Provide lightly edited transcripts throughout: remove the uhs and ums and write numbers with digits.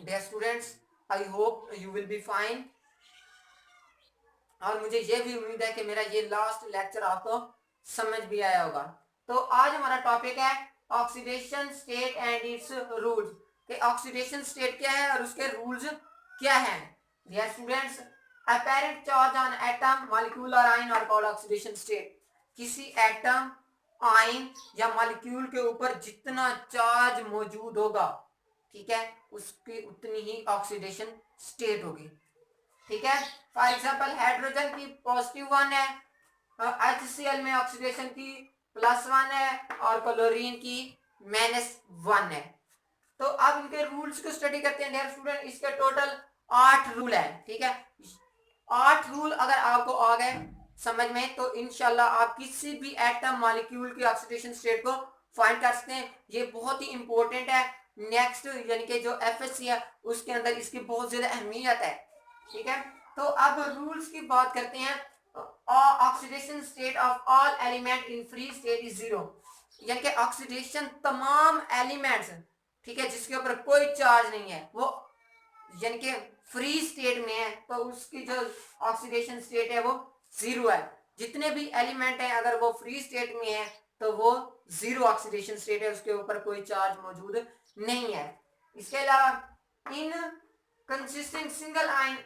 Dear students, I hope you will be fine. और मुझे ये भी उम्मीद है कि मेरा ये लास्ट लेक्चर आपको समझ भी आया होगा। तो आज हमारा टॉपिक है oxidation state and its rules, कि ऑक्सीडेशन स्टेट क्या है और उसके रूल्स क्या हैं। Dear students, apparent charge on atom, molecule और ion are called oxidation state. किसी एटम, आयन या मॉलिक्यूल के ऊपर जितना चार्ज मौजूद होगा, ठीक है, उसकी उतनी ही ऑक्सीडेशन स्टेट होगी। ठीक है, फॉर एग्जांपल हाइड्रोजन की +1 है, HCl में ऑक्सीडेशन की +1 है और क्लोरीन की -1 है। तो अब इनके रूल्स को स्टडी करते हैं डियर स्टूडेंट। इसके टोटल 8 रूल है। ठीक है, 8 रूल अगर आपको आ गए समझ में तो इंशाल्लाह आप किसी भी एटम मॉलिक्यूल की ऑक्सीडेशन स्टेट को फाइंड कर सकते हैं। ये बहुत ही इंपॉर्टेंट है। नेक्स्ट यानी कि जो एफएससी है उसके अंदर इसकी बहुत ज्यादा अहमियत है। ठीक है, तो अब रूल्स की बात करते हैं। Oxidation state of all element in free state is 0, यानी कि ऑक्सीडेशन तमाम एलिमेंट्स, ठीक है, जिसके ऊपर कोई चार्ज नहीं है, वो यानी कि फ्री स्टेट में है, तो उसकी जो ऑक्सीडेशन स्टेट है वो 0 है। जितने भी एलिमेंट हैं अगर वो फ्री स्टेट में है तो वो 0 ऑक्सीडेशन स्टेट है, उसके ऊपर कोई चार्ज मौजूद नहीं है। इसके अलावा in consisting single ion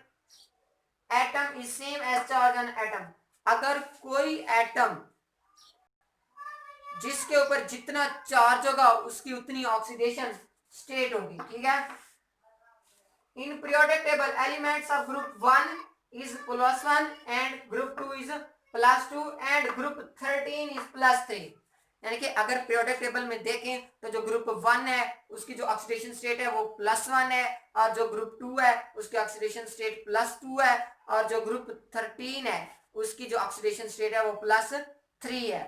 atom is same as charge on atom, अगर कोई एटम जिसके ऊपर जितना चार्ज होगा उसकी उतनी ऑक्सीडेशन स्टेट होगी। ठीक है, in periodic table elements of group 1 is +1 and group 2 is +2 and group 13 is +3। यानी कि अगर पीरियोडिक टेबल में देखें तो जो ग्रुप 1 है उसकी जो ऑक्सीडेशन स्टेट है वो +1 है, और जो ग्रुप 2 है उसकी ऑक्सीडेशन स्टेट +2 है, और जो ग्रुप 13 है उसकी जो ऑक्सीडेशन स्टेट है वो +3 है।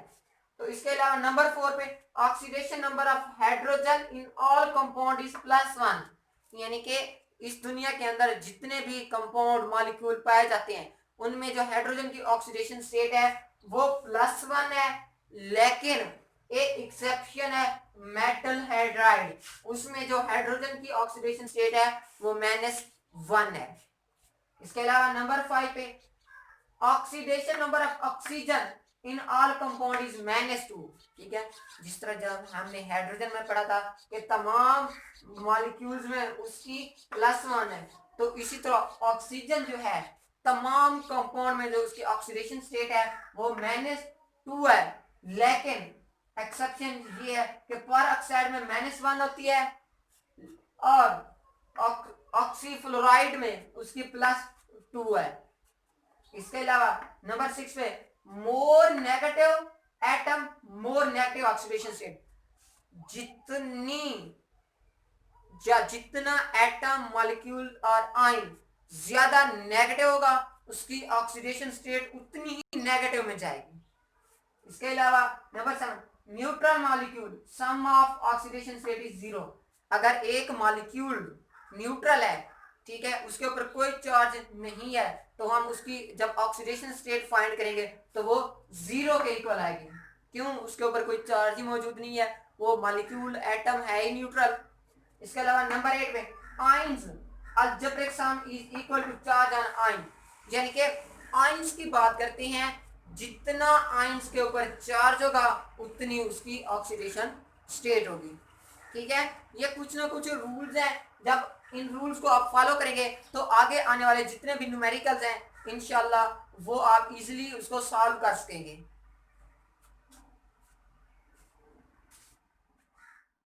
तो इसके अलावा नंबर 4 पे oxidation number of hydrogen in all compound is +1, यानी कि इस दुनिया के अंदर जितने भी कंपाउंड मॉलिक्यूल पाए जाते हैं उनमें जो हाइड्रोजन की ऑक्सीडेशन स्टेट है वो +1 है, लेकिन एक एक्सेप्शन है मेटल हाइड्राइड, उसमें जो हाइड्रोजन की ऑक्सीडेशन स्टेट है वो -1 है। इसके अलावा नंबर 5 पे oxidation number of oxygen in all compound is -2। ठीक है, जिस तरह जब हमने हाइड्रोजन में पढ़ा था कि तमाम मॉलिक्यूल्स में उसकी +1 है, तो इसी तरह ऑक्सीजन जो है तमाम कंपाउंड में जो उसकी ऑक्सीडेशन स्टेट है वो -2 है, लेकिन एक्सेप्शन ये है कि पर ऑक्साइड में -1 होती है और ऑक्सीफ्लोराइड में उसकी +2 है। इसके अलावा नंबर 6 पे more negative atom more negative oxidation state, जितना एटम मॉलिक्यूल और आयन ज्यादा नेगेटिव होगा उसकी ऑक्सीडेशन स्टेट उतनी ही नेगेटिव में जाएगी। इसके अलावा number 7 neutral molecule sum of oxidation state is 0, अगर एक मॉलिक्यूल न्यूट्रल है, ठीक है, उसके ऊपर कोई चार्ज नहीं है, तो हम उसकी जब ऑक्सीडेशन स्टेट फाइंड करेंगे तो वो 0 के इक्वल आएगी। क्यों? उसके ऊपर कोई चार्ज ही मौजूद नहीं है, वो मॉलिक्यूल एटम है ही न्यूट्रल। इसके अलावा नंबर 8 में ions algebraic sum is equal to charge on ion, यानी कि आयंस की बात करते हैं, जितना आयंस के ऊपर चार्ज होगा उतनी उसकी ऑक्सीडेशन स्टेट होगी। ठीक है, ये कुछ ना कुछ रूल्स हैं, जब इन रूल्स को आप फॉलो करेंगे तो आगे आने वाले जितने भी न्यूमेरिकल्स हैं इंशाल्लाह वो आप इजीली उसको सॉल्व कर सकेंगे।